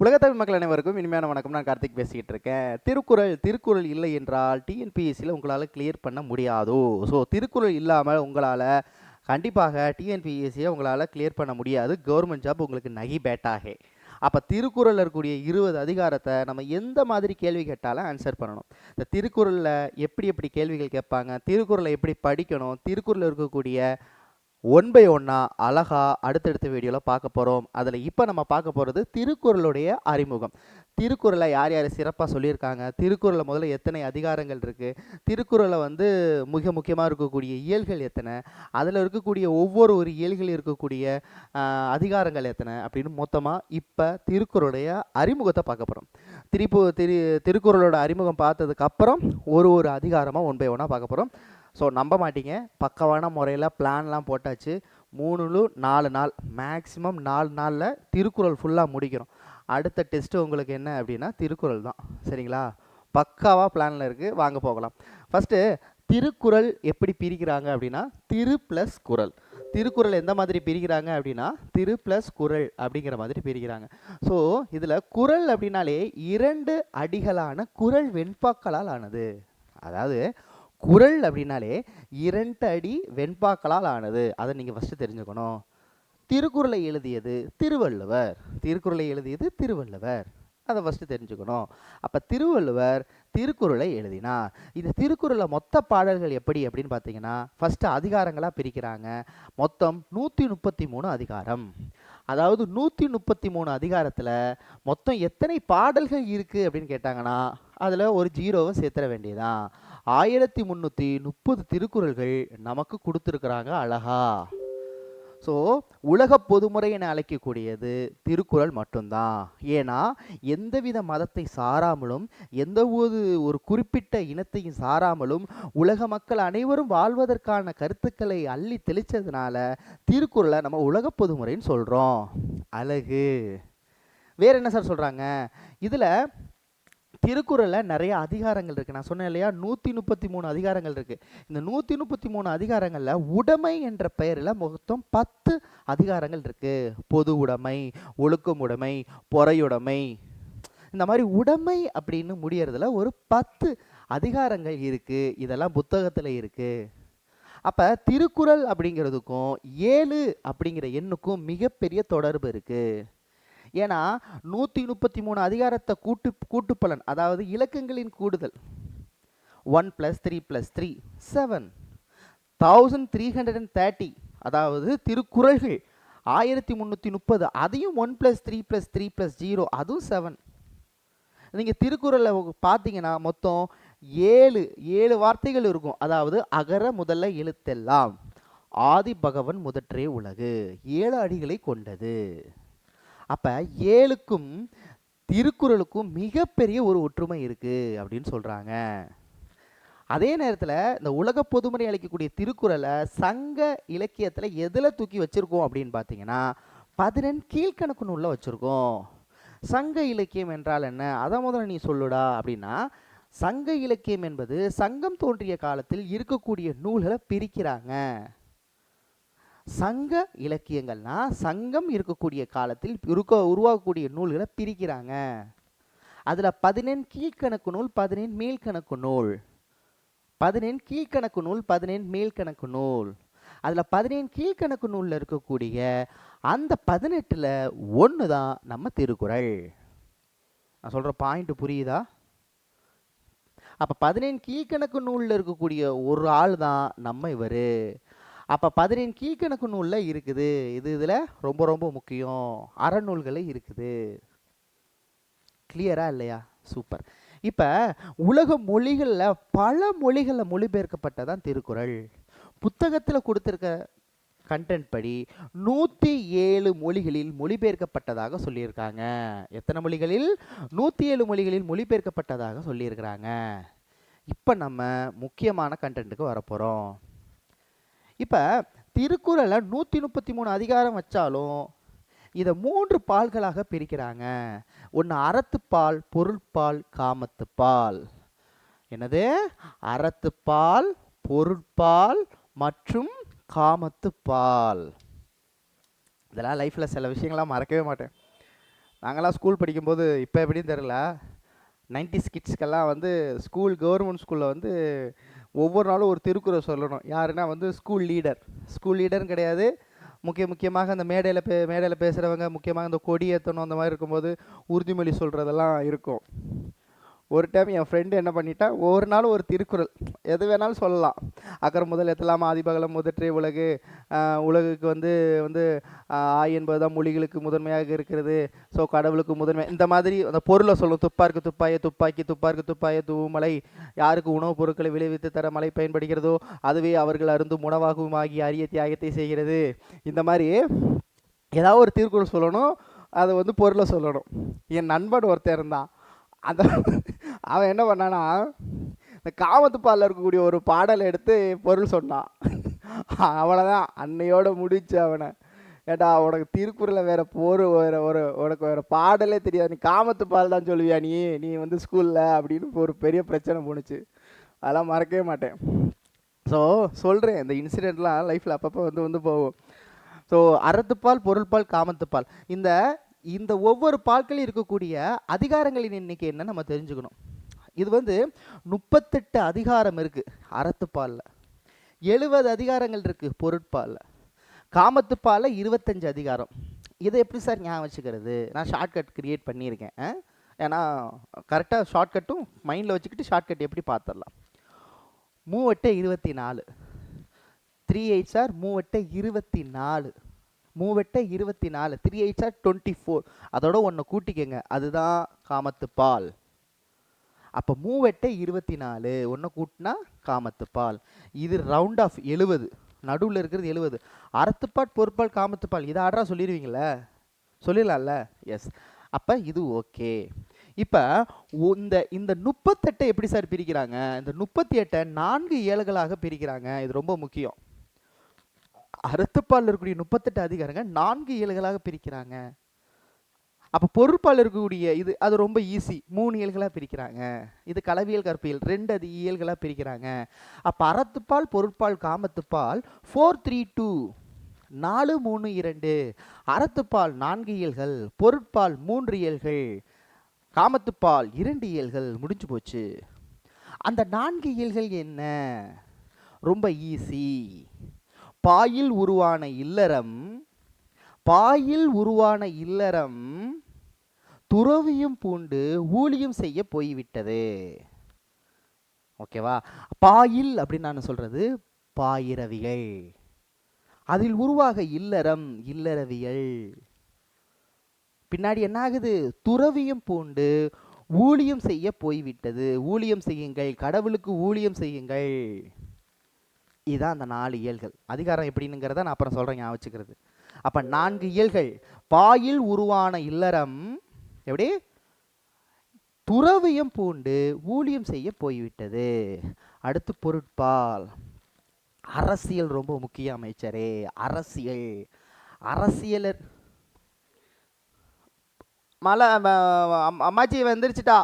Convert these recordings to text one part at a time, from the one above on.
உலகத்தமிழ் மக்கள் அனைவருக்கும் இனிமையான வணக்கம். நான் கார்த்திக் பேசிக்கிட்டு இருக்கேன். திருக்குறள் இல்லை என்றால் டிஎன்பிஎஸ்சியில் உங்களால் கிளியர் பண்ண முடியாதோ? ஸோ திருக்குறள் இல்லாமல் உங்களால் கண்டிப்பாக டிஎன்பிஎஸ்சியை உங்களால் கிளியர் பண்ண முடியாது. கவர்மெண்ட் ஜாப் உங்களுக்கு நகி பேட்டாகே. அப்போ திருக்குறளில் இருக்கக்கூடிய 20 அதிகாரத்தை நம்ம எந்த மாதிரி கேள்வி கேட்டாலும் ஆன்சர் பண்ணணும். இந்த திருக்குறளில் எப்படி எப்படி கேள்விகள் கேட்பாங்க, திருக்குறளை எப்படி படிக்கணும், திருக்குறளில் இருக்கக்கூடிய ஒன் பை ஒன்னாக அழகாக அடுத்தடுத்த வீடியோவில் பார்க்க போகிறோம். அதில் இப்போ நம்ம பார்க்க போகிறது திருக்குறளுடைய அறிமுகம். திருக்குறளை யார் யார் சிறப்பாக சொல்லியிருக்காங்க, திருக்குறளில் முதல்ல எத்தனை அதிகாரங்கள் இருக்குது, திருக்குறளை மிக முக்கியமாக இருக்கக்கூடிய இயல்கள் எத்தனை, அதில் இருக்கக்கூடிய ஒவ்வொரு இயல்கள் இருக்கக்கூடிய அதிகாரங்கள் எத்தனை அப்படின்னு மொத்தமாக இப்போ திருக்குறளுடைய அறிமுகத்தை பார்க்க போகிறோம். திருக்குறளோட அறிமுகம் பார்த்ததுக்கப்புறம் ஒரு அதிகாரமாக ஒன் பை ஒன்னாக பார்க்க போகிறோம். ஸோ நம்ப மாட்டீங்க, பக்கவான முறையில் பிளான்லாம் போட்டாச்சு. 3-4 நாள் மேக்ஸிமம் 4 நாளில் திருக்குறள் ஃபுல்லாக முடிக்கிறோம். அடுத்த டெஸ்ட்டு உங்களுக்கு என்ன அப்படின்னா திருக்குறள் தான். சரிங்களா? பக்காவாக பிளானில் இருக்குது. வாங்க போகலாம். ஃபஸ்ட்டு திருக்குறள் எப்படி பிரிக்கிறாங்க அப்படின்னா திரு ப்ளஸ் குறள். திருக்குறள் எந்த மாதிரி பிரிக்கிறாங்க அப்படின்னா திரு ப்ளஸ் குறள் அப்படிங்கிற மாதிரி பிரிக்கிறாங்க. ஸோ இதில் குறள் அப்படின்னாலே 2 அடிகளான குறள் வெண்பாக்களால் ஆனது. அதாவது குறள் அப்படின்னாலே 2 அடி வெண்பாக்களால் ஆனது. அதை நீங்கள் ஃபஸ்ட்டு தெரிஞ்சுக்கணும். திருக்குறளை எழுதியது திருவள்ளுவர். அதை ஃபஸ்ட்டு தெரிஞ்சுக்கணும். அப்போ திருவள்ளுவர் திருக்குறளை எழுதினார். இந்த திருக்குறளில் மொத்த பாடல்கள் எப்படி அப்படின்னு பார்த்தீங்கன்னா ஃபஸ்ட்டு அதிகாரங்களாக பிரிக்கிறாங்க. மொத்தம் 133 அதிகாரம். அதாவது 133 அதிகாரத்தில் மொத்தம் எத்தனை பாடல்கள் இருக்குது அப்படின்னு கேட்டாங்கன்னா அதில் ஒரு 0வை சேர்த்துற வேண்டியதான். 1330 திருக்குறள்கள் நமக்கு கொடுத்துருக்குறாங்க அழகா. ஸோ உலக பொதுமுறை என அழைக்கக்கூடியது திருக்குறள் மட்டும்தான். ஏன்னா எந்தவித மதத்தை சாராமலும் எந்த ஒரு குறிப்பிட்ட இனத்தையும் சாராமலும் உலக மக்கள் அனைவரும் வாழ்வதற்கான கருத்துக்களை அள்ளி தெளித்ததுனால திருக்குறளை நம்ம உலக பொதுமுறைன்னு சொல்கிறோம். அழகு. வேற என்ன சார் சொல்கிறாங்க? இதில் திருக்குறளில் நிறைய அதிகாரங்கள் இருக்குது. நான் சொன்னேன் இல்லையா, 133 அதிகாரங்கள் இருக்குது. இந்த 133 அதிகாரங்களில் உடைமை என்ற பெயரில் மொத்தம் 10 அதிகாரங்கள் இருக்குது. பொது உடைமை, ஒழுக்கம் உடைமை, பொறையுடைமை, இந்த மாதிரி உடைமை அப்படின்னு முடியறதுல ஒரு 10 அதிகாரங்கள் இருக்குது. இதெல்லாம் புத்தகத்தில் இருக்குது. அப்போ திருக்குறள் அப்படிங்கிறதுக்கும் 7 அப்படிங்கிற எண்ணுக்கும் மிகப்பெரிய தொடர்பு இருக்குது. ஏன்னா 133 அதிகாரத்தை கூட்டுப்பலன், அதாவது இலக்கங்களின் கூடுதல் 1 + 3 + 3 7 1330. அதாவது திருக்குறள்கள் 1330. அதையும் 1 + 3 + 3 + 0 அதுவும் 7. நீங்கள் திருக்குறளை பார்த்தீங்கன்னா மொத்தம் 7 வார்த்தைகள் இருக்கும். அதாவது அகர முதல்ல எழுத்தெல்லாம் ஆதி பகவன் முதற்றே உலகு 7 அடிகளை கொண்டது. அப்போ 7க்கும் திருக்குறளுக்கும் மிகப்பெரிய ஒரு ஒற்றுமை இருக்குது அப்படின்னு சொல்கிறாங்க. அதே நேரத்தில் இந்த உலக பொதுமுறை அளிக்கக்கூடிய திருக்குறளை சங்க இலக்கியத்தில் எதில் தூக்கி வச்சுருக்கோம் அப்படின்னு பார்த்தீங்கன்னா 14 கீழ்கணக்கு நூலில் வச்சுருக்கோம். சங்க இலக்கியம் என்றால் என்ன, அதை முதல்ல நீ சொல்லுடா அப்படின்னா, சங்க இலக்கியம் என்பது சங்கம் தோன்றிய காலத்தில் இருக்கக்கூடிய நூல்களை பிரிக்கிறாங்க. சங்க இலக்கியங்கள்னா சங்கம் இருக்கக்கூடிய காலத்தில் உருவாகக்கூடிய நூல்களை பிரிக்கிறாங்க. அதில் 14 கீழ்கணக்கு நூல், 14 மேல்கணக்கு நூல், 14 கீழ்கணக்கு நூல், 14 மேல்கணக்கு நூல். அதில் 14 கீழ்கணக்கு நூலில் இருக்கக்கூடிய அந்த 18ல் ஒன்று தான் நம்ம திருக்குறள். நான் சொல்கிற பாயிண்ட் புரியுதா? அப்போ 14 கீழ்கணக்கு நூலில் இருக்கக்கூடிய ஒரு ஆள் தான் நம்ம இவர். அப்போ 14 கீழ்கணக்கு நூலில் இருக்குது. இதில் ரொம்ப ரொம்ப முக்கியம். அறநூல்களை இருக்குது. கிளியரா இல்லையா? சூப்பர். இப்போ உலக மொழிகளில் பல மொழிகளில் மொழிபெயர்க்கப்பட்டதான் திருக்குறள். புத்தகத்தில் கொடுத்துருக்க கண்டென்ட் படி 107 மொழிகளில் மொழிபெயர்க்கப்பட்டதாக சொல்லியிருக்காங்க. எத்தனை மொழிகளில்? 107 மொழிகளில் மொழிபெயர்க்கப்பட்டதாக சொல்லியிருக்கிறாங்க. இப்போ நம்ம முக்கியமான கண்டென்ட்டுக்கு வரப்போகிறோம். இப்போ திருக்குறளை 133 அதிகாரம் வச்சாலும் இதை 3 பால்களாக பிரிக்கிறாங்க. ஒன்று அறத்துப்பால், பொருட்பால், காமத்துப்பால். என்னது? அறத்துப்பால், பொருட்பால் மற்றும் காமத்துப்பால். இதெல்லாம் லைஃப்பில் சில விஷயங்கள்லாம் மறக்கவே மாட்டேன். நாங்களாம் ஸ்கூல் படிக்கும்போது இப்போ எப்படின்னு தெரில, 90s கிட்ஸ்க்கெல்லாம் வந்து கவர்மெண்ட் ஸ்கூலில் வந்து ஒவ்வொரு நாளும் ஒரு திருக்குறள் சொல்லணும். யாருன்னா வந்து ஸ்கூல் லீடர்னு கிடையாது, முக்கியமாக அந்த மேடையில் பேசுகிறவங்க, முக்கியமாக இந்த கொடி ஏற்றணும் அந்த மாதிரி இருக்கும்போது உறுதிமொழி சொல்கிறதெல்லாம் இருக்கும். ஒரு டைம் என் ஃப்ரெண்டு என்ன பண்ணிட்டான், ஒவ்வொரு நாளும் ஒரு திருக்குறள் எது வேணாலும் சொல்லலாம். அக்கறை முதல் எத்தலாம் ஆதிபகலம் முதற்றே உலகு, உலகுக்கு வந்து வந்து ஆய் என்பது தான் மொழிகளுக்கு முதன்மையாக இருக்கிறது, ஸோ கடவுளுக்கு முதன்மை, இந்த மாதிரி அந்த பொருளை சொல்லும். துப்பாருக்கு துப்பாய துப்பாக்கி, துப்பாருக்கு துப்பாய தூமலை, யாருக்கு உணவுப் பொருட்களை விளைவித்து தர மழை பயன்படுகிறதோ அதுவே அவர்கள் அருந்தும் உணவாகவும் ஆகி அரிய தியாகத்தை செய்கிறது. இந்த மாதிரி ஏதாவது ஒரு திருக்குறள் சொல்லணும், அதை வந்து பொருளை சொல்லணும். என் நண்பன் ஒருத்தர் இருந்தான், அந்த அவன் என்ன பண்ணானா, இந்த காமத்துப்பாலில் இருக்கக்கூடிய ஒரு பாடலை எடுத்து பொருள் சொன்னான். அவ்வளோதான், அன்னையோட முடிச்சு அவனை. ஏட்டா உனக்கு திருக்குறளை வேற உனக்கு வேற பாடலே தெரியாது, நீ காமத்துப்பால் தான் சொல்லுவியா நீ வந்து ஸ்கூலில் அப்படின்னு ஒரு பெரிய பிரச்சனை போணுச்சு. அதெல்லாம் மறக்கவே மாட்டேன். ஸோ சொல்கிறேன், இந்த இன்சிடெண்ட்லாம் லைஃப்பில் அப்பப்போ வந்து போகும். ஸோ அறத்துப்பால், பொருள்பால், காமத்துப்பால், இந்த ஒவ்வொரு பால்களையும் இருக்கக்கூடிய அதிகாரங்களின் எண்ணிக்கை என்ன நம்ம தெரிஞ்சுக்கணும். இது வந்து 38 அதிகாரம் இருக்குது அறத்துப்பாலில், 70 அதிகாரங்கள் இருக்குது பொருட்பாலில், காமத்துப்பாலில் 25 அதிகாரம். இதை எப்படி சார் ஞாபகம் வச்சுக்கிறது? நான் ஷார்ட்கட் கிரியேட் பண்ணியிருக்கேன். ஏன்னா கரெக்டாக ஷார்ட்கட்டும் மைண்டில் வச்சுக்கிட்டு ஷார்ட்கட் எப்படி பார்த்துடலாம். 3 24, 3 8 சார் 3 24, 3 24, 3 8 சார் 24, அதோட ஒன்று கூட்டிக்கங்க, அதுதான் காமத்துப்பால். அப்போ 3 24, ஒன்று கூட்டினா காமத்துப்பால். இது ரவுண்ட் ஆஃப் 70, நடுவில் இருக்கிறது 70. அறத்துப்பால், பொருட்பால், காமத்துப்பால், இதை ஆர்டரா சொல்லிடுவீங்களே, சொல்லிடலாம்ல? எஸ். அப்போ இது ஓகே. இப்போ இந்த 38 எப்படி சார் பிரிக்கிறாங்க? இந்த 38 4 ஏழுகளாக பிரிக்கிறாங்க. இது ரொம்ப முக்கியம். அறத்துப்பால் இருக்கக்கூடிய 38 அதிகாரங்க 4 ஏழுகளாக பிரிக்கிறாங்க. அப்போ பொருட்பால் இருக்கக்கூடிய அது ரொம்ப ஈஸி, 3 ஏழுகளாக பிரிக்கிறாங்க. இது களவியல் கற்பியல் 2 இயல்களாக பிரிக்கிறாங்க. அப்போ அறத்துப்பால், பொருட்பால், காமத்துப்பால் 4 3 2, 4 3 2. அறத்துப்பால் 4 இயல்கள், பொருட்பால் 3 இயல்கள், காமத்துப்பால் 2 இயல்கள். முடிஞ்சு போச்சு. அந்த 4 இயல்கள் என்ன? ரொம்ப ஈஸி. பாயில் உருவான இல்லறம் துறவியும் பூண்டு ஊழியம் செய்ய போய்விட்டது. ஓகேவா? பாயில் அப்படின்னு நான் சொல்றது பாயிரவிகள், அதில் உருவாக இல்லறவியல். பின்னாடி என்ன ஆகுது? துறவியும் பூண்டு ஊழியம் செய்ய போய்விட்டது. ஊழியம் செய்யுங்கள், கடவுளுக்கு ஊழியம் செய்யுங்கள். இதுதான் அந்த 4 இயல்கள். அதிகாரம் எப்படிங்கிறத நான் அப்புறம் சொல்கிறேன், ஞாபகம் வச்சுக்கிறது. அப்போ 4 இயல்கள். பாயில் உருவான இல்லறம் எப்படி? துறவியம் பூண்டு ஊழியம் செய்ய போய்விட்டது. அடுத்து பொருட்பால். அரசியல் ரொம்ப முக்கிய அமைச்சரே. அரசியலர் மழை அம்மாச்சி வந்துருச்சுட்டா.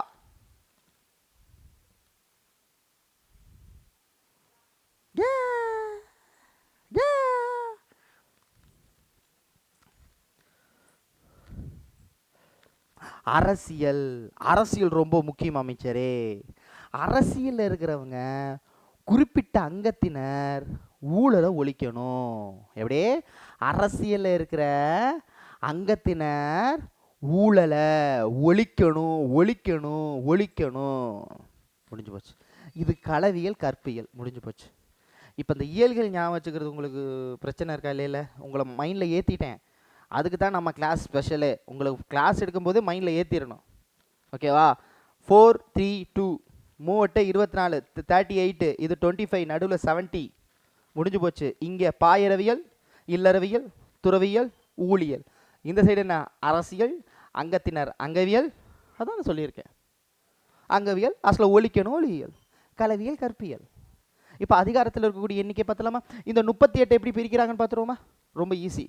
அரசியல் ரொம்ப முக்கியம் அமைச்சரே. அரசியல்ல இருக்கிறவங்க குறிப்பிட்ட அங்கத்தினர் ஊழலை ஒழிக்கணும். எப்படி? அரசியல்ல இருக்கிற அங்கத்தினர் ஊழலை ஒழிக்கணும். முடிஞ்சு போச்சு. இது களவியல் கற்பியல். முடிஞ்சு போச்சு. இப்போ இந்த இயல்கள் ஞாபகம் வச்சுக்கிறது உங்களுக்கு பிரச்சனை இருக்கா? இல்லையில உங்களை மைண்டில் ஏற்றிட்டேன். அதுக்கு தான் நம்ம கிளாஸ் ஸ்பெஷலு. உங்களுக்கு கிளாஸ் எடுக்கும்போது மைண்டில் ஏற்றிடணும். ஓகேவா? 4 3 2, 3 24, 38, இது 25, நடுவில் 70. முடிஞ்சு போச்சு. இங்கே பாயிரவியல், இல்லறவியல், துறவியல், ஊழியல். இந்த சைடு என்ன? அரசியல், அங்கத்தினர், அங்கவியல். அதான் சொல்லியிருக்கேன். அங்கவியல் அசல ஒழிக்கணும், ஒளியியல், கலவியல், கற்பியல். இப்போ அதிகாரத்தில் இருக்கக்கூடிய எண்ணிக்கை பார்த்தலாமா? இந்த 38 எப்படி பிரிக்கிறாங்கன்னு பார்த்துருவோமா? ரொம்ப ஈஸி.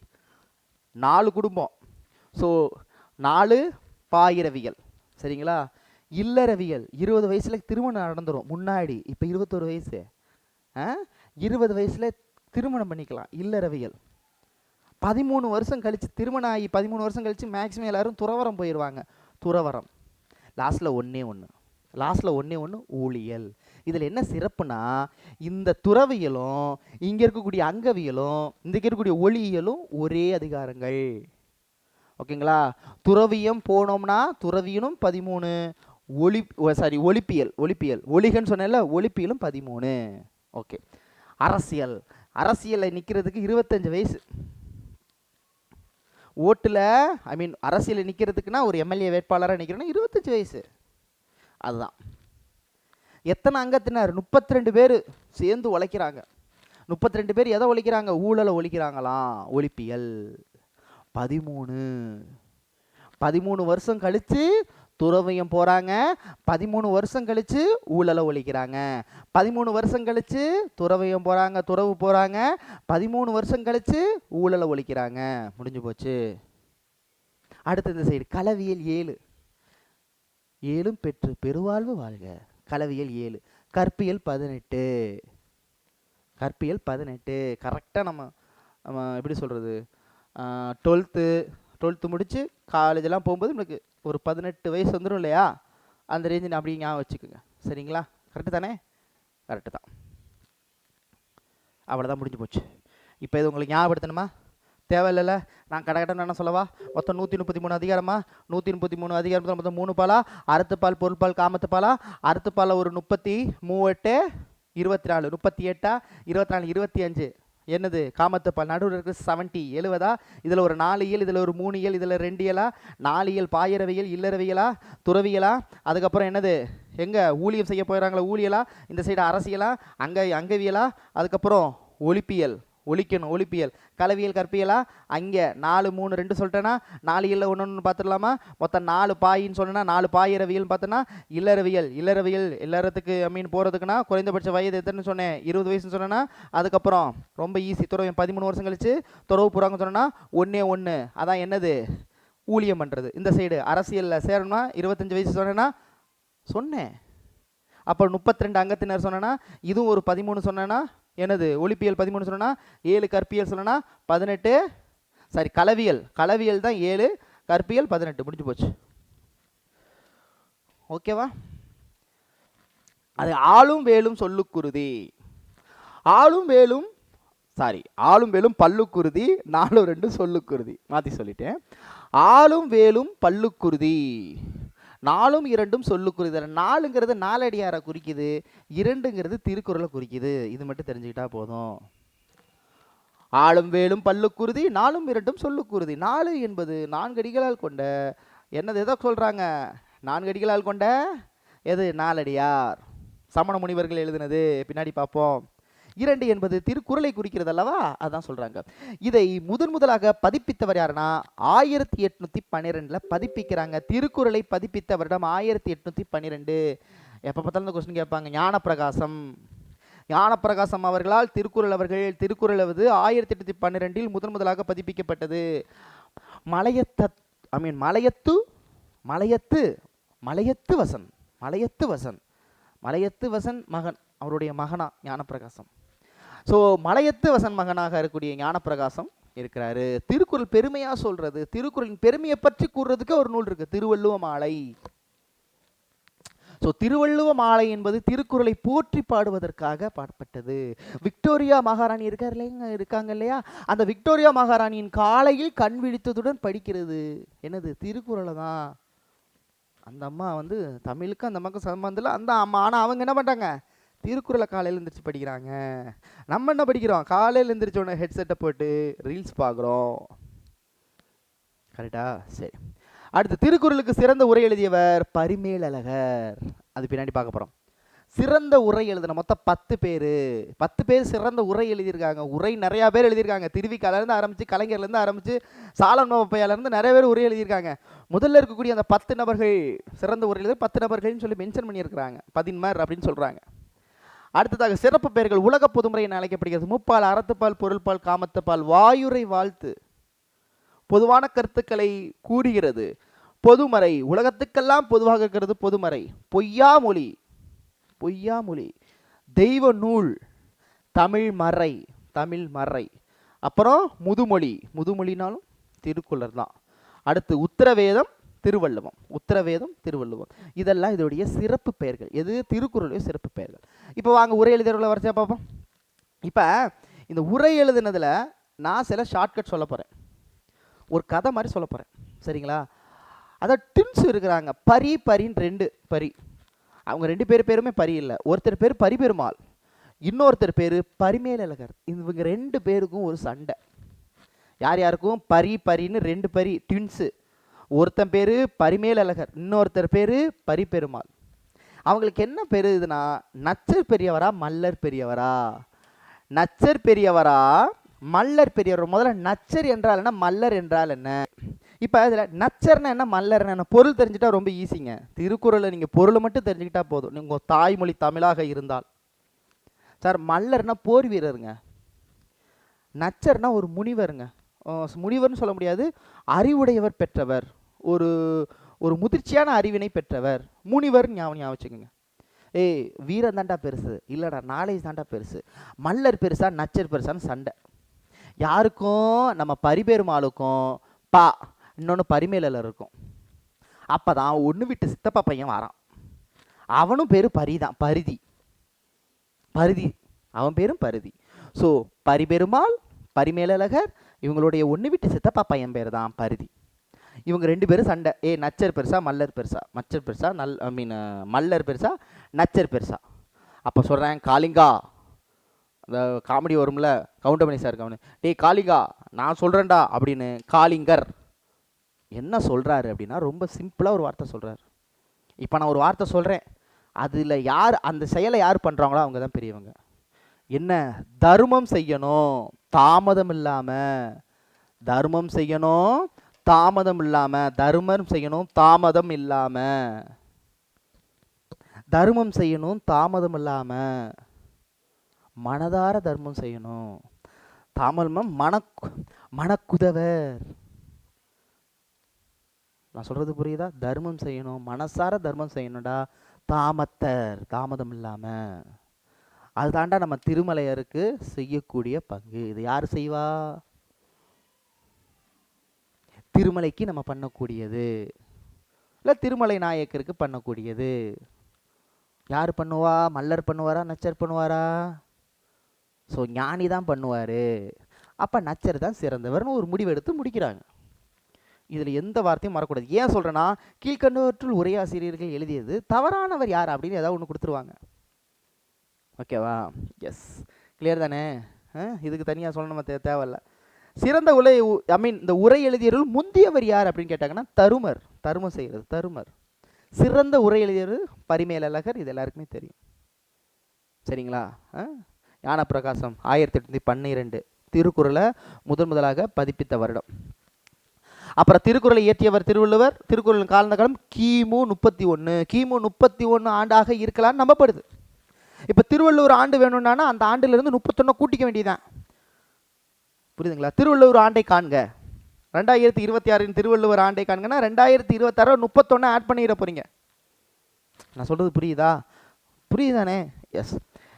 4 குடும்பம். ஸோ 4 பாயிரவியல், சரிங்களா? இல்லறவியல் 20 வயசில் திருமணம் நடந்துடும் முன்னாடி. இப்போ 21 வயசு, 20 வயசில் திருமணம் பண்ணிக்கலாம். இல்லறவியல். 13 வருஷம் கழித்து திருமணம் ஆகி 13 வருஷம் கழித்து மேக்ஸிமம் எல்லோரும் துறவரம் போயிடுவாங்க. துறவரம் லாஸ்ட்டில் ஒன்றே ஒன்று ஊழியல். இதில் என்ன சிறப்புனா, இந்த துறவியலும் இங்கே இருக்கக்கூடிய அங்கவியலும் இங்கே இருக்கக்கூடிய ஒளியியலும் ஒரே அதிகாரங்கள். ஓகேங்களா? துறவியம் போனோம்னா துறவியலும் 13, ஒலிப்பியல் ஒலிகன்னு சொன்னேன்ல, ஒலிப்பியலும் 13. ஓகே. அரசியலில் நிற்கிறதுக்கு 25 வயசு. ஓட்டில் அரசியலில் நிற்கிறதுக்குன்னா ஒரு எம்எல்ஏ வேட்பாளராக நிற்கிறேன்னா 25 வயசு. அதுதான். எத்தனை அங்கத்தினர்? 32 பேர் சேர்ந்து உழைக்கிறாங்க. 32 பேர் எதை ஒழிக்கிறாங்க? ஊழலை ஒழிக்கிறாங்களாம். ஒலிப்பியல் 13 வருஷம் கழித்து துறவியம் போகிறாங்க. 13 வருஷம் கழித்து ஊழலை ஒழிக்கிறாங்க. 13 வருஷம் கழித்து துறவியம் போகிறாங்க, துறவு போகிறாங்க. 13 வருஷம் கழித்து ஊழலை ஒழிக்கிறாங்க. முடிஞ்சு போச்சு. அடுத்த சைடு களவியல் 7 பெற்று பெருவாழ்வு வாழ்க. களவியல் 7. கற்பியல் 18. கரெக்டாக நம்ம எப்படி சொல்கிறது, 12th முடித்து காலேஜெல்லாம் போகும்போது நம்மளுக்கு ஒரு 18 வயசு வந்துடும் இல்லையா? அந்த ரேஞ்சு அப்படி ஞாபகம் வச்சுக்கோங்க. சரிங்களா? கரெக்டு தானே? கரெக்டு தான். அவ்வளோதான், முடிஞ்சு போச்சு. இப்போ இது உங்களுக்கு ஞாபகப்படுத்தணுமா? தேவையில்ல. நான் கடகட்டம் என்ன சொல்லவா? மொத்தம் 133 அதிகாரமா? 133 அதிகாரத்தில் மொத்தம் 3 பாலா? அறுத்துப்பால், பொருள்பால், காமத்துப்பாலா? அறுத்துப்பால் ஒரு 33, 24, 38, 24, 25. என்னது? காமத்துப்பால். நடுவில் இருக்கிற 70, 70. இதில் ஒரு 4 இயல், இதில் ஒரு 3 இயல், இதில் 2 இயலா? 4 இயல் பாயிரவியல், இல்லறவியலா, துறவியலா? அதுக்கப்புறம் என்னது? எங்கே ஊழியம் செய்ய போயிடறாங்களா? ஊழியலா? இந்த சைடு அரசியலா? அங்கவியலா? அதுக்கப்புறம் ஒலிப்பியல், ஒலிப்பியல். களவியல், கற்பியலா? அங்கே 4, 3, 2 சொல்லிட்டேன்னா 4 இயலில் ஒன்று பார்த்துடலாமா? மொத்தம் 4 பாயின்னு சொன்னேன்னா 4 பாயிரவியல்னு பார்த்தோன்னா இல்லறவியல் இல்லறத்துக்கு போகிறதுக்குன்னா குறைந்தபட்ச வயது எத்தனைன்னு சொன்னேன்? 20 வயசுன்னு சொன்னேன்னா. அதுக்கப்புறம் ரொம்ப ஈஸி. துறவு 13 வருஷம் கழிச்சு துறவு போகிறாங்கன்னு சொன்னோன்னா 1. அதான் என்னது? ஊழியம் பண்ணுறது. இந்த சைடு அரசியலில் சேரணும்னா 25 வயசு சொன்னேன். அப்போ 32 அங்கத்தினர் சொன்னேன்னா இதுவும் ஒரு 13 சொன்னேன்னா என்னது? ஒலிப்பியல் 13 சொன்னா, 7 கற்பியல் சொன்னா 18. சாரி, களவியல் தான் 7, கற்பியல் 18. முடிஞ்சு போச்சு. ஓகேவா? அது ஆளும் வேலும் சொல்லுக்குருதி. ஆளும் வேலும் பல்லுக்குருதி. 4, 2 சொல்லுக்குருதி. மாற்றி சொல்லிட்டேன். ஆளும் வேலும் பல்லுக்குருதி. 4, 2 சொல்லுக்குருதி. 4ங்கிறது நாலடியாரை குறிக்குது, 2ங்கிறது திருக்குறளை குறிக்குது. இது மட்டும் தெரிஞ்சுக்கிட்டா போதும். ஆளும் வேலும் பல்லுக்குருதி, 4, 2 சொல்லுக்குருதி. 4 என்பது 4 அடிகளால் கொண்ட என்னது? எதை சொல்கிறாங்க? 4 அடிகளால் கொண்ட எது? நாலடியார். சமண முனிவர்கள் எழுதினது. பின்னாடி பார்ப்போம். 2 என்பது திருக்குறளை குறிக்கிறது அல்லவா? அதான் சொல்கிறாங்க. இதை முதலாக பதிப்பித்தவர் யாருன்னா 1812 பதிப்பிக்கிறாங்க. திருக்குறளை பதிப்பித்த வருடம் 1812. எப்போ பார்த்தாலும் இந்த கொஸ்டின் கேட்பாங்க. ஞானப்பிரகாசம் அவர்களால் திருக்குறள் 1812 முதலாக பதிப்பிக்கப்பட்டது. மலையத்து வசன் மகன், அவருடைய மகனா ஞானப்பிரகாசம். ஸோ மலையத்து வசன் மகனாக இருக்கக்கூடிய ஞானப்பிரகாசம் இருக்கிறாரு. திருக்குறள் பெருமையாக சொல்கிறது, திருக்குறளின் பெருமையை பற்றி கூறுறதுக்கு ஒரு நூல் இருக்குது, திருவள்ளுவ மாலை. ஸோ திருவள்ளுவ மாலை என்பது திருக்குறளை போற்றி பாடுவதற்காக பாடப்பட்டது. விக்டோரியா மகாராணி இருக்காங்க இல்லையா? அந்த விக்டோரியா மகாராணியின் காலையில் கண் விழித்ததுடன் படிக்கிறது என்னது? திருக்குறளை தான். அந்த அம்மா தமிழுக்கு அந்த அம்மாவுக்கு சம்பந்தம் இல்லை அந்த அம்மா. ஆனால் அவங்க என்ன பண்ணுறாங்க? திருக்குறளை காலையில் எழுந்திரிச்சு படிக்கிறாங்க. நம்ம என்ன படிக்கிறோம்? காலையில் எழுந்திரிச்சோடனே ஹெட்செட்டை போட்டு ரீல்ஸ் பார்க்குறோம். கரெக்டா? சரி. அடுத்து திருக்குறளுக்கு சிறந்த உரை எழுதியவர் பரிமேலழகர். அது பின்னாடி பார்க்க போகிறோம். சிறந்த உரை எழுதின மொத்தம் 10 பேர் சிறந்த உரை எழுதியிருக்காங்க. உரை நிறையா பேர் எழுதியிருக்காங்க. திருவிக்காலேருந்து ஆரம்பித்து, கலைஞர்லேருந்து ஆரம்பித்து, சாலமோப்பையாலேருந்து நிறைய பேர் உரை எழுதியிருக்காங்க. முதல்ல இருக்கக்கூடிய அந்த 10 நபர்கள் சிறந்த உரை எழுதி 10 நபர்கள்னு சொல்லி மென்ஷன் பண்ணியிருக்கிறாங்க. 10 அப்படின்னு சொல்கிறாங்க. அடுத்ததாக சிறப்பு பெயர்கள். உலக பொதுமுறை என அழைக்கப்படுகிறது. முப்பால், அறத்துப்பால், பொருள்பால், காமத்துப்பால். வாயுரை வாழ்த்து, பொதுவான கருத்துக்களை கூறுகிறது. பொதுமறை, உலகத்துக்கெல்லாம் பொதுவாக இருக்கிறது பொதுமறை. பொய்யாமொழி, தெய்வ நூல். தமிழ் மறை. அப்புறம் முதுமொழி, முதுமொழினாலும் திருக்குறள் தான். அடுத்து உத்தரவேதம், திருவள்ளுவம், உத்தரவேதம், திருவள்ளுவம், இதெல்லாம் இதோடைய சிறப்பு பெயர்கள். எது? திருக்குறளுடைய சிறப்பு பெயர்கள். இப்போ வாங்க உரை எழுதுறவங்கள வரிசையா பார்ப்போம். இப்போ இந்த உரை எழுதுனதில் நான் சில ஷார்ட்கட் சொல்ல போகிறேன், ஒரு கதை மாதிரி சொல்ல போகிறேன், சரிங்களா? அதான் டின்ஸ் இருக்கிறாங்க, பரி பரின்னு 2 பரி. அவங்க 2 பேருமே பரி இல்லை. ஒருத்தர் பேர் பரிபெருமாள், இன்னொருத்தர் பேர் பரிமேலழகர். இவங்க 2 பேருக்கும் ஒரு சண்டை. யார் யாருக்கும்? பரி பரின்னு 2 பரி ட்வின்ஸு. ஒருத்தன் பேர் பரிமேலழகர், இன்னொருத்தர் பேர் பரிபெருமாள். அவங்களுக்கு என்ன பேர் இதுனா, நச்சர் பெரியவரா மல்லர் பெரியவரா? நச்சர் பெரியவரா மல்லர் பெரியவர்? முதல்ல நச்சர் என்றால் என்ன, மல்லர் என்றால் என்ன? இப்போ இதில் நச்சர்னா என்ன, மல்லர்னா என்ன, பொருள் தெரிஞ்சுட்டா ரொம்ப ஈஸிங்க. திருக்குறளை நீங்கள் பொருளை மட்டும் தெரிஞ்சுக்கிட்டா போதும், நீங்கள் தாய்மொழி தமிழாக இருந்தால். சார் மல்லர்னா போர் வீரருங்க, நச்சர்னா ஒரு முனிவருங்க. முனிவர்னு சொல்ல முடியாது, அறிவுடையவர் பெற்றவர், ஒரு ஒரு முதிர்ச்சியான அறிவினை பெற்றவர், முனிவர் ஞாபகம் வச்சுக்கோங்க. ஏய் வீரன் தாண்டா பெருசு, இல்லைடா நாலேஜ் தாண்டா பெருசு. மல்லர் பெருசா நச்சர் பெருசான்னு சண்டை. யாருக்கும்? நம்ம பரிபெருமாளுக்கும் பா, இன்னொன்று பரிமேலழகர் இருக்கும். அப்போ தான் ஒன்று விட்டு சித்தப்பா பையன் வரான், அவனும் பேர் பரி தான், பரிதி, பரிதி, அவன் பேரும் பரிதி. ஸோ பரிபெருமாள், பரிமேலழகர், இவங்களுடைய ஒன்று விட்டு சித்தப்பா பையன் பேர் தான் பரிதி. இவங்க 2 பேரும் சண்டை. நச்சர் பெருசா மல்லர் பெருசா? மச்சர் பெருசா மல்லர் பெருசா நச்சர் பெருசா? அப்போ சொல்கிறேன், காளிங்கா, அந்த காமெடி வரும்ல கவுண்டமணி சார், டேய் காளிங்கா நான் சொல்கிறேன்டா அப்படின்னு காளிங்கர் என்ன சொல்கிறாரு அப்படின்னா, ரொம்ப சிம்பிளாக ஒரு வார்த்தை சொல்கிறார். இப்போ நான் ஒரு வார்த்தை சொல்கிறேன், அதில் யார் அந்த செயலை யார் பண்ணுறாங்களோ அவங்க தான் பெரியவங்க. என்ன? தர்மம் செய்யணும் தாமதம் இல்லாமல், தர்மம் செய்யணும் தாமதம் இல்லாமல், தர்மம் செய்யணும் தாமதம் இல்லாமல், தர்மம் செய்யணும் தாமதம் இல்லாமல், மனதார தர்மம் செய்யணும். தாமதம் மனக்குதவர். நான் சொல்கிறது புரியுதா? தர்மம் செய்யணும், மனசார தர்மம் செய்யணும்டா, தாமத்தர், தாமதம் இல்லாமல். அதுதாண்டா நம்ம திருமலையருக்கு செய்யக்கூடிய பங்கு. இது யார் செய்வா? திருமலைக்கு நம்ம பண்ணக்கூடியது, இல்லை திருமலை நாயக்கருக்கு பண்ணக்கூடியது. யார் பண்ணுவா? மல்லர் பண்ணுவாரா நச்சர் பண்ணுவாரா? ஸோ ஞானி தான் பண்ணுவார். அப்போ நச்சர் தான் சிறந்தவர்னு ஒரு முடிவெடுத்து முடிக்கிறாங்க. இதில் எந்த வார்த்தையும் வரக்கூடாது. ஏன் சொல்கிறேன்னா, கீழ்கண்டவற்றுள் உரையாசிரியர்கள் எழுதியது தவறானவர் யார் அப்படின்னு ஏதாவது ஒன்று கொடுத்துருவாங்க. ஓகேவா? எஸ், கிளியர் தானே? இதுக்கு தனியாக சொல்ல நம்ம தேவையில்லை. சிறந்த இந்த உரை எழுதியவர்கள் முந்தியவர் யார் அப்படின்னு கேட்டாங்கன்னா தருமர், தருமம் செய்கிறது தருமர். சிறந்த உரை எழுதியவர் பரிமேலழகர், இது எல்லாருக்குமே தெரியும், சரிங்களா? ஞானப்பிரகாசம் 1812 திருக்குறளை முதலாக பதிப்பித்த வருடம். அப்புறம் திருக்குறளை இயற்றியவர் திருவள்ளுவர். திருக்குறளின் கால காலம் கிமு 31. கிமு 31 ஆண்டாக இருக்கலாம்னு நம்பப்படுது. இப்போ திருவள்ளுவர் ஆண்டு வேணும்னா அந்த ஆண்டிலிருந்து 31 கூட்டிக்க வேண்டியதான். புரியுதுங்களா? திருவள்ளுவர் ஆண்டை காண்க, 2026 திருவள்ளுவர் ஆண்டை காண்கன்னா 2026 31 ஆட் பண்ணிட போறீங்க. நான் சொல்றது புரியுதா? புரியுதானே? எஸ்.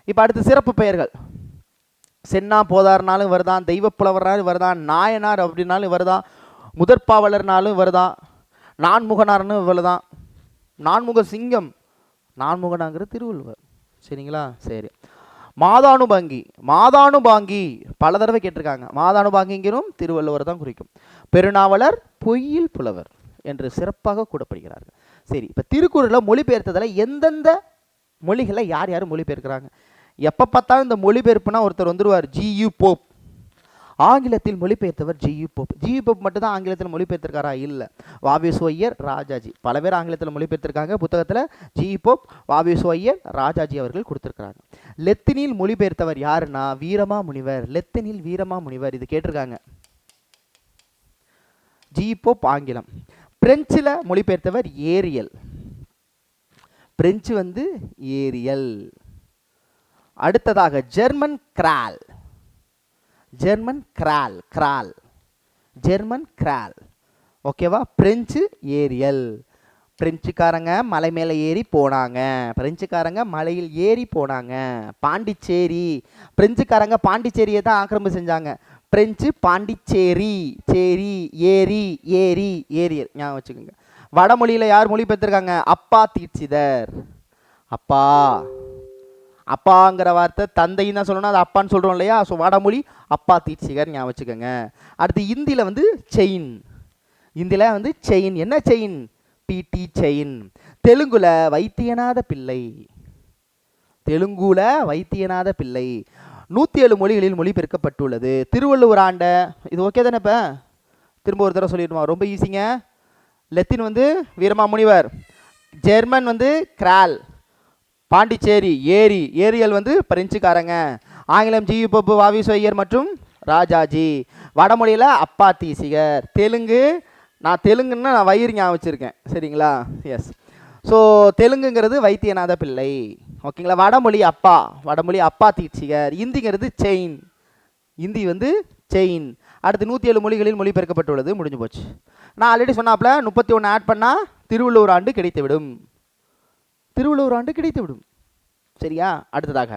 இப்போ அடுத்து சிறப்பு பெயர்கள். சென்னா போதார்னாலும் வருதான், தெய்வப்புலவர்னாலும் வருதான், நாயனார் அப்படின்னாலும் வருதான், முதற்பாவலர்னாலும் வருதான், நான்முகனார்னு வருதான், நான்முக சிங்கம், நான்முகனாங்கிற திருவள்ளுவர், சரிங்களா? சரி. மாதானுபாங்கி, மாதானுபாங்கி பல தடவை கேட்டிருக்காங்க. மாதானுபாங்கிங்கிறோம் திருவள்ளுவர் தான் குறிக்கும். பெருநாவலர், பொய்யில் புலவர் என்று சிறப்பாக கூடப்படுகிறார்கள். சரி, இப்போ திருக்குறளை மொழிபெயர்த்ததில் எந்தெந்த மொழிகளை யார் யார் மொழிபெயர்க்கிறாங்க? எப்போ பார்த்தாலும் இந்த மொழிபெயர்ப்புனா ஒருத்தர் வந்துடுவார், ஜியு போப். ஆங்கிலத்தில் மொழிபெயர்த்தவர் ஜியு போப். ஜியு போப் மட்டும் தான் ஆங்கிலத்தில் மொழிபெயர்த்திருக்காரா? இல்லை. வாவேசு ஐயர், ராஜாஜி பல பேர் ஆங்கிலத்தில் மொழிபெயர்த்திருக்காங்க. புத்தகத்தில் ஜியு போப், வாவேசு ஐயர், ராஜாஜி அவர்கள் கொடுத்துருக்காங்க. லெத்தினில் மொழிபெயர்த்தவர் யாருன்னா வீரமா முனிவர். லெத்தினில் வீரமா முனிவர், இது கேட்டிருக்காங்க. ஜியு போப் ஆங்கிலம். பிரெஞ்சில் மொழிபெயர்த்தவர் ஏரியல். French Ariel. அடுத்ததாக German Graul. German Graul, Graul, German Graul. ஓகேவா? French Ariel. பிரெஞ்சுக்காரங்க மலை மேலே ஏறி போனாங்க, பிரெஞ்சுக்காரங்க மலையில் ஏறி போனாங்க. பாண்டிச்சேரி, பிரெஞ்சுக்காரங்க பாண்டிச்சேரியை தான் ஆக்கிரமிப்பு செஞ்சாங்க. பிரெஞ்சு பாண்டிச்சேரி, சேரி, ஏரி, ஏரி, ஏரியல் ஞாபகம் வச்சுக்கோங்க. வடமொழியில் யார் மொழி பெற்றிருக்காங்க? அப்பா தீட்சிதர். அப்பா, அப்பாங்கிற வார்த்தை தந்தைன்னு தான் சொல்லணும், அது அப்பான்னு சொல்கிறோம் இல்லையா? ஸோ வடமொழி அப்பா தீட்சிதர் ஞாபகம் வச்சுக்கோங்க. அடுத்து இந்தியில் வந்து செயின். இந்தியில் வந்து செயின். என்ன செயின்? பிடி செயின். தெலுங்குல வைத்தியநாத பிள்ளை. தெலுங்குல வைத்தியநாத பிள்ளை. 107 மொழிகளில் மொழிபெயர்க்கப்பட்டுள்ளது. திருவள்ளுவர் ஆண்ட, இது ஓகே தானே? இப்போ திரும்ப ஒரு தடவை சொல்லிடுமா, ரொம்ப ஈஸிங்க. லத்தீன் வந்து வீரமாமுனிவர், ஜெர்மன் வந்து கிரால், பாண்டிச்சேரி ஏரி, ஏரியல் வந்து பிரெஞ்சுக்காரங்க, ஆங்கிலம் ஜி பப்பு வாவிசோயர் மற்றும் ராஜாஜி, வடமொழியில் அப்பா தீசிகர், தெலுங்கு நான் தெலுங்குன்னா நான் வயிறு ஞாபகம் வச்சுருக்கேன், சரிங்களா? எஸ். ஸோ தெலுங்குங்கிறது வைத்தியநாத பிள்ளை, ஓகேங்களா? வடமொழி அப்பா, வடமொழி அப்பா தீட்சிகர். இந்திங்கிறது செயின், இந்தி வந்து செயின். அடுத்து 107 மொழிகளில் மொழிபெயர்க்கப்பட்டுள்ளது. முடிஞ்சு போச்சு. நான் ஆல்ரெடி சொன்னாப்புல 31 ஆட் பண்ணால் திருவள்ளுவர் ஆண்டு கிடைத்துவிடும். திருவள்ளுவர் ஆண்டு கிடைத்துவிடும், சரியா? அடுத்ததாக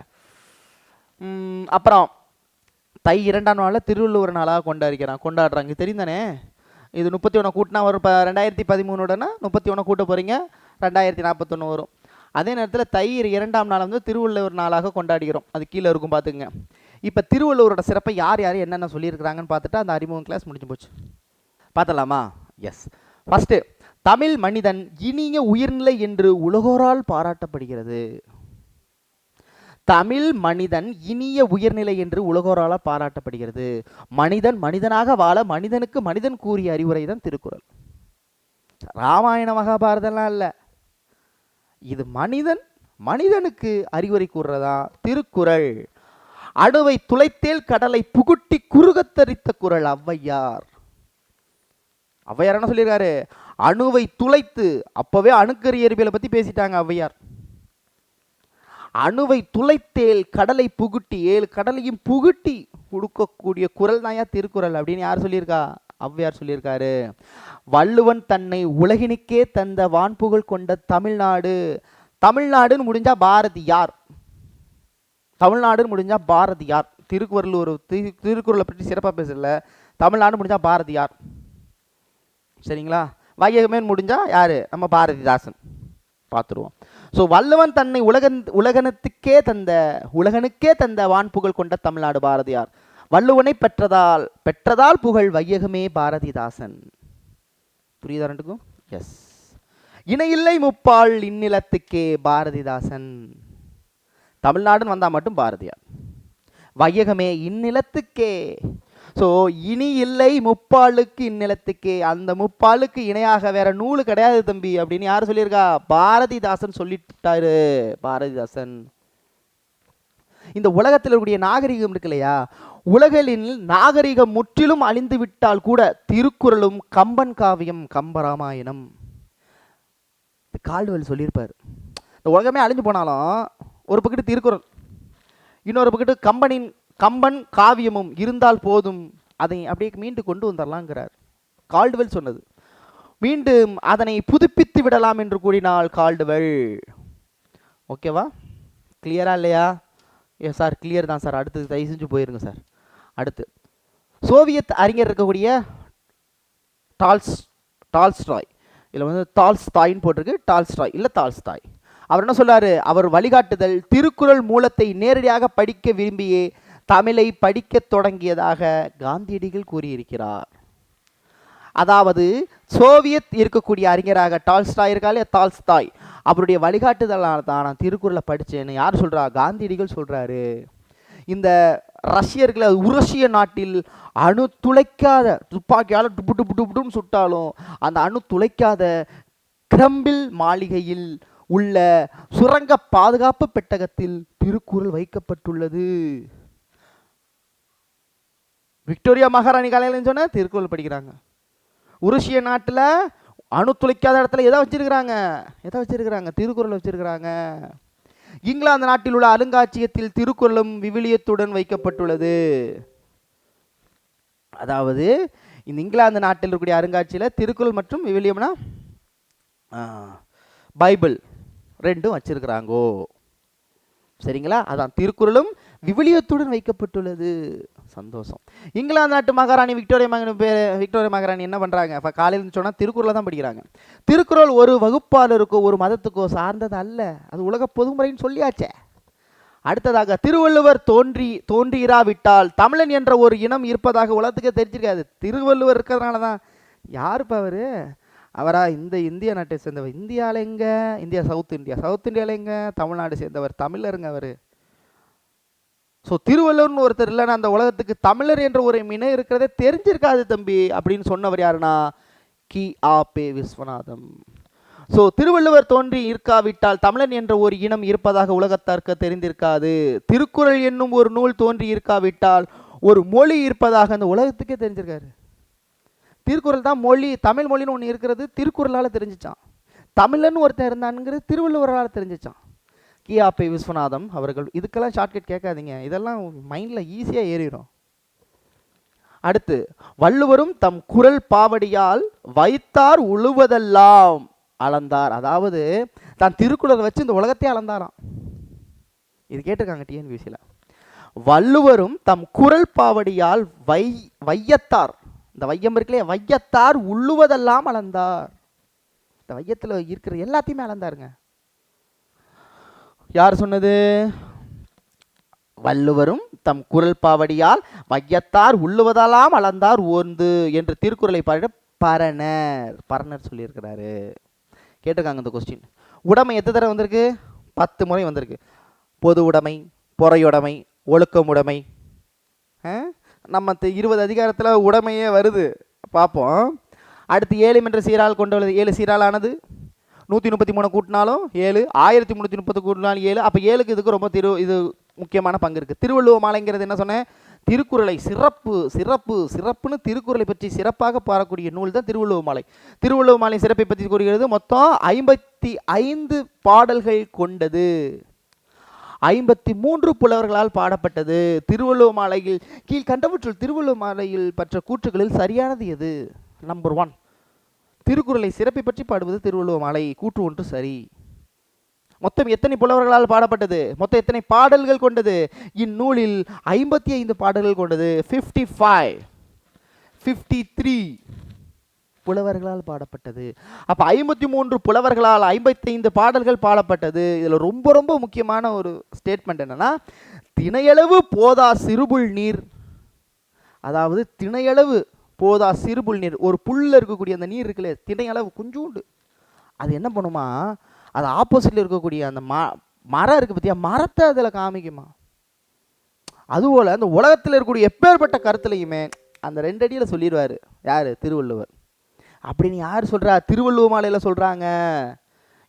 அப்புறம் தை 2ஆம் நாளில் திருவள்ளுவர் நாளாக கொண்டாடுறாங்க, தெரியும் தானே? இது 31 கூட்டினா வரும். இப்போ 2013 31 கூட்ட போகிறீங்க, 2041 வரும். அதே நேரத்தில் தை 2ஆம் நாள் வந்து திருவள்ளுவர் நாளாக கொண்டாடுகிறோம். அது கீழே இருக்கும் பார்த்துக்குங்க. இப்போ திருவள்ளுவரோட சிறப்பை யார் யார் என்னென்ன சொல்லியிருக்கிறாங்கன்னு பார்த்துட்டு அந்த அறிமுகம் கிளாஸ் முடிஞ்சு போச்சு. பார்த்தலாமா? எஸ். ஃபஸ்ட்டு, தமிழ் மனிதன் இனிய உயிர்நிலை என்று உலகோரால் பாராட்டப்படுகிறது. தமிழ் மனிதன் இனிய உயர்நிலை என்று உலகோரால் பாராட்டப்படுகிறது. மனிதன் மனிதனாக வாழ மனிதனுக்கு மனிதன் கூறிய அறிவுரை தான் திருக்குறள். ராமாயண மகாபாரதம்லாம் இல்லை, இது மனிதன் மனிதனுக்கு அறிவுரை கூறுறதா திருக்குறள். அணுவை துளைத்தேல் கடலை புகுட்டி குறுகத்தரித்த குறள் ஔவையார். ஔவையார் என்ன சொல்லியிருக்காரு? அணுவை துளைத்து, அப்பவே அணுக்கரு இயற்பியலை பத்தி பேசிட்டாங்க ஔவையார். அணுவை துளைத்தேல் கடலை புகுட்டி, 7 கடலையும் புகுட்டி கொடுக்கக்கூடிய குறள் தான் திருக்குறள் அப்படின்னு யார் சொல்லியிருக்கா? ஔவையார் சொல்லியிருக்காரு. வள்ளுவன் தன்னை உலகினுக்கே தந்த வான்புகழ் கொண்ட தமிழ்நாடு. தமிழ்நாடுன்னு முடிஞ்சா பாரதியார். தமிழ்நாடுன்னு முடிஞ்சா பாரதியார். திருக்குறள் திருக்குறளை பற்றி சிறப்பாக பேசல, தமிழ்நாடு முடிஞ்சா பாரதியார், சரிங்களா? வையகமேன் முடிஞ்சா யாரு? நம்ம பாரதிதாசன். பார்த்துருவோம். ஸோ வள்ளுவன் தன்னை உலகனுக்கே தந்த வான்புகழ் கொண்ட தமிழ்நாடு பாரதியார். வள்ளுவனை பெற்றதால் புகழ் வையகமே பாரதிதாசன். புரியுதா ரெண்டுக்கும்? எஸ். இணையில்லை முப்பால் இந்நிலத்துக்கே பாரதிதாசன். தமிழ்நாடுன்னு வந்தால் மட்டும் பாரதியார். வையகமே இந்நிலத்துக்கே. ஸோ இனி இல்லை முப்பாலுக்கு இந்நிலத்துக்கே. அந்த முப்பாலுக்கு இணையாக வேற நூல் கிடையாது தம்பி அப்படின்னு யார் சொல்லியிருக்கா? பாரதிதாசன் சொல்லிட்டாரு. பாரதிதாசன். இந்த உலகத்தில் இருக்கக்கூடிய நாகரிகம் இருக்கு இல்லையா, உலகில் நாகரிகம் முற்றிலும் அழிந்து விட்டால் கூட திருக்குறளும் கம்பன் காவியம், கம்பராமாயணம், கால்டுவெல் சொல்லியிருப்பார். இந்த உலகமே அழிஞ்சு போனாலும் ஒரு பக்கத்து திருக்குறள், இன்னொரு பக்கத்து கம்பன் காவியமும் இருந்தால் போதும், அதை அப்படியே மீண்டு கொண்டு வந்துடலாங்கிறார். கால்டுவெல் சொன்னது. மீண்டும் அதனை புதுப்பித்து விடலாம் என்று கூறினால் கால்டுவெல். ஓகேவா? கிளியரா இல்லையா? ஏ சார் கிளியர் தான் சார். அடுத்து தயவு செஞ்சு போயிருங்க சார். அடுத்து சோவியத் அறிஞர் இருக்கக்கூடிய டால்ஸ்டாய், இதில் வந்து டால்ஸ்டாயின்னு போட்டிருக்கு, டால்ஸ்டாய் இல்லை டால்ஸ்டாய். அவர் என்ன சொல்றாரு? அவர் வழிகாட்டுதல் திருக்குறள் மூலத்தை நேரடியாக படிக்க விரும்பியே தமிழை படிக்க தொடங்கியதாக காந்தியடிகள் கூறியிருக்கிறார். அதாவது சோவியத் இருக்கக்கூடிய அறிஞராக டால்ஸ்டாய் இருக்காலே, டால்ஸ்டாய், அவருடைய வழிகாட்டுதலால் தான் நான் திருக்குறளை படித்தேன்னு யார் சொல்றா? காந்தியடிகள் சொல்றாரு. இந்த ரஷ்யர்களை உருசிய நாட்டில் அணு துளைக்காத துப்பாக்கியால் டுப்புன்னு சுட்டாலும் அந்த அணு துளைக்காத கிரம்பில் மாளிகையில் உள்ள சுரங்க பாதுகாப்பு பெட்டகத்தில் திருக்குறள் வைக்கப்பட்டுள்ளது. விக்டோரியா மகாராணி காலையில் சொன்ன திருக்குறள் படிக்கிறாங்க. உருசிய நாட்டில் அணு துளைக்காத இடத்துல எதை வச்சிருக்கிறாங்க? திருக்குறள் வச்சிருக்கிறாங்க. இங்கிலாந்து நாட்டில் உள்ள அருங்காட்சியகத்தில் திருக்குறளும் விவிலியத்துடன் வைக்கப்பட்டுள்ளது. அதாவது இந்த இங்கிலாந்து நாட்டில் இருக்கக்கூடிய அருங்காட்சியில் திருக்குறள் மற்றும் விவிலியம்னா பைபிள் ரெண்டும் வச்சிருக்கிறாங்கோ, சரிங்களா? அதான் திருக்குறளும் விவிலியத்துடன் வைக்கப்பட்டுள்ளது. சந்தோஷம். இங்கிலாந்து நாட்டு மகாராணி விக்டோரியா மகாராணி என்ன பண்ணுறாங்க? இப்போ காலையில் சொன்னால் திருக்குறளை தான் படிக்கிறாங்க. திருக்குறள் ஒரு வகுப்பாளருக்கோ ஒரு மதத்துக்கோ சார்ந்தது அல்ல, அது உலக பொதுமுறைன்னு சொல்லியாச்சே. அடுத்ததாக திருவள்ளுவர் தோன்றியிராவிட்டால் தமிழன் என்ற ஒரு இனம் இருப்பதாக உலகத்துக்கே தெரிஞ்சிருக்காது. திருவள்ளுவர் இருக்கிறதுனால தான். யாருப்பா அவரா இந்த இந்திய நாட்டை சேர்ந்தவர். இந்தியாவில் எங்கே? இந்தியா சவுத் இந்தியாவில் எங்கே? தமிழ்நாடு சேர்ந்தவர், தமிழருங்க அவர். ஸோ திருவள்ளுவர்னு ஒருத்தர் இல்லைன்னா அந்த உலகத்துக்கு தமிழர் என்ற ஒரு இனம் இருக்கிறதே தெரிஞ்சிருக்காது தம்பி அப்படின்னு சொன்னவர் யாருன்னா கி.ஆ.பெ. விஸ்வநாதம். ஸோ திருவள்ளுவர் தோன்றி இருக்காவிட்டால் தமிழன் என்ற ஒரு இனம் இருப்பதாக உலகத்தார்க்கு தெரிந்திருக்காது. திருக்குறள் என்னும் ஒரு நூல் தோன்றி இருக்காவிட்டால் ஒரு மொழி இருப்பதாக அந்த உலகத்துக்கே தெரிஞ்சிருக்காரு. திருக்குறள் தான் மொழி, தமிழ் மொழின்னு ஒன்று இருக்கிறது திருக்குறளால் தெரிஞ்சிச்சான். தமிழன்னு ஒருத்தன் இருந்தானுங்கிறது திருவள்ளுவரால் தெரிஞ்சிச்சான். கி.ஆ.பெ. விஸ்வநாதம் அவர்கள். இதுக்கெல்லாம் ஷார்ட்கட் கேட்காதீங்க, இதெல்லாம் மைண்டில் ஈஸியாக ஏறிடும். அடுத்து வள்ளுவரும் தம் குரல் பாவடியால் வைத்தார் உழுவதெல்லாம் அளந்தார். அதாவது தான் திருக்குறளை வச்சு இந்த உலகத்தையே அளந்தாராம். இது கேட்டிருக்காங்க டிஎன்பிசியில். வள்ளுவரும் தம் குரல் பாவடியால் வையத்தார், இந்த வையம் இருக்குல்லையே, வையத்தார் உள்ளுவதெல்லாம் அளந்தார். இந்த வையத்தில் இருக்கிற எல்லாத்தையுமே அளந்தாருங்க. யார் சொன்னது? வள்ளுவரும் தம் குரல் பாவடியால் வையத்தார் உள்ளுவதெல்லாம் அளந்தார் ஓர்ந்து என்று திருக்குறளை பாட பரணர் சொல்லியிருக்கிறாரு. கேட்டிருக்காங்க இந்த கொஸ்டின். உடைமை எத்தனை தடவை வந்திருக்கு? 10 முறை வந்திருக்கு. பொது உடைமை, பொறையுடைமை, ஒழுக்கமுடைமை. நம்ம 20 அதிகாரத்தில் உடைமையே வருது, பார்ப்போம். அடுத்து 7 என்ற சீரால் கொண்டுள்ளது. 7 சீராலானது 133 கூட்டினாலும் 7, 1330 கூட்டினாலும் 7. அப்போ 7க்கு இதுக்கு ரொம்ப இது முக்கியமான பங்கு இருக்குது. திருவள்ளுவ மாலைங்கிறது என்ன சொன்னேன்? திருக்குறளை சிறப்புன்னு திருக்குறளை பற்றி சிறப்பாக பாடக்கூடிய நூல் தான் திருவள்ளுவ மாலை. திருவள்ளுவ மாலை சிறப்பை பற்றி கூறுகிறது. மொத்தம் 55 பாடல்கள் கொண்டது. 53 புலவர்களால் பாடப்பட்டது. திருவள்ளுவ மாலையில் கீழ்கண்டவற்றுள் திருவள்ளுவ மாலையில் பற்ற கூற்றுகளில் சரியானது எது? நம்பர் 1, திருக்குறளை சிறப்பை பற்றி பாடுவது திருவள்ளுவ மாலை. கூற்று 1 சரி. மொத்தம் எத்தனை புலவர்களால் பாடப்பட்டது? மொத்தம் எத்தனை பாடல்கள் கொண்டது? இந்நூலில் 55 பாடல்கள் கொண்டது. 53 புலவர்களால் பாடப்பட்டது. அப்போ 53 புலவர்களால் 55 பாடல்கள் பாடப்பட்டது. இதில் ரொம்ப ரொம்ப முக்கியமான ஒரு ஸ்டேட்மெண்ட் என்னன்னா, திணையளவு போதா சிறுபுல் நீர். அதாவது திணையளவு போதா சிறுபுல் நீர், ஒரு புல்ல இருக்கக்கூடிய அந்த நீர் இருக்குல்ல, திணையளவு கொஞ்சோண்டு, அது என்ன பண்ணுமா, அது ஆப்போசிட்ல இருக்கக்கூடிய அந்த மரம் இருக்கு பத்தியா, மரத்தை அதில் காமிக்குமா. அதுபோல் அந்த உலகத்தில் இருக்கக்கூடிய எப்பேற்பட்ட கருத்துலையுமே அந்த 2 அடியில் சொல்லிடுவார். யார்? திருவள்ளுவர். அப்படின்னு யார் சொல்கிறா? திருவள்ளுவ மாலையில் சொல்கிறாங்க.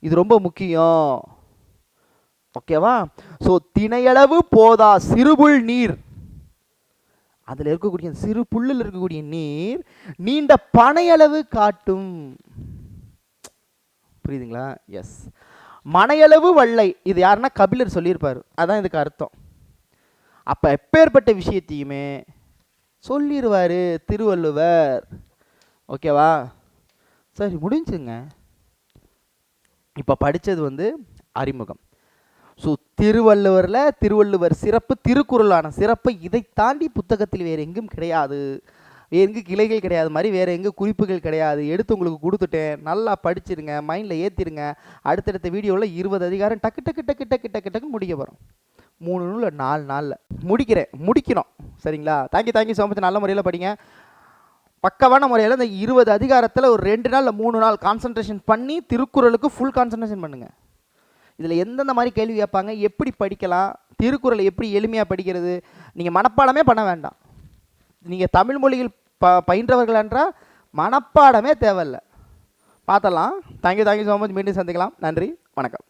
இது ரொம்ப முக்கியம், ஓகேவா? ஸோ திணையளவு போதா சிறுபுல் நீர், அதில் இருக்கக்கூடிய சிறு புல்லில் இருக்கக்கூடிய நீர் நீண்ட பனையளவு காட்டும். புரியுதுங்களா? எஸ். மனையளவு வள்ளை, இது யாருன்னா கபிலர் சொல்லியிருப்பார், அதான் இதுக்கு அர்த்தம். அப்போ எப்பேற்பட்ட விஷயத்தையுமே சொல்லிடுவார் திருவள்ளுவர், ஓகேவா? சரி, முடிஞ்சுங்க. இப்போ படித்தது அறிமுகம். ஸோ திருவள்ளுவர் சிறப்பு, திருக்குறளான சிறப்பு இதை தாண்டி புத்தகத்தில் வேறு எங்கும் கிடையாது, வேறு எங்கு கிளைகள் கிடையாது, மாதிரி வேறு எங்கே குறிப்புகள் கிடையாது. எடுத்து உங்களுக்கு கொடுத்துட்டேன், நல்லா படிச்சிருங்க, மைண்டில் ஏற்றிடுங்க. அடுத்தடுத்த வீடியோவில் 20 அதிகாரம் டக்கு டக்கு டக்கு டக்கு டக்கு டக்குன்னு முடிக்க போகிறோம். 3 நூல் 4 நாளில் முடிக்கணும். சரிங்களா? Thank you so much. நல்ல முறையில் படிங்க. பக்கவான முறையில் இந்த 20 அதிகாரத்தில் ஒரு 2 நாள் 3 நாள் கான்சன்ட்ரேஷன் பண்ணி திருக்குறளுக்கு ஃபுல் கான்சன்ட்ரேஷன் பண்ணுங்கள். இதில் எந்தெந்த மாதிரி கேள்வி கேட்பாங்க, எப்படி படிக்கலாம், திருக்குறளை எப்படி எளிமையாக படிக்கிறது, நீங்கள் மனப்பாடமே பண்ண வேண்டாம். நீங்கள் தமிழ் மொழியில் பயின்றவர்கள் என்றால் மனப்பாடமே தேவையில்லை. பார்த்தலாம். Thank you so much. மீண்டும் சந்திக்கலாம். நன்றி, வணக்கம்.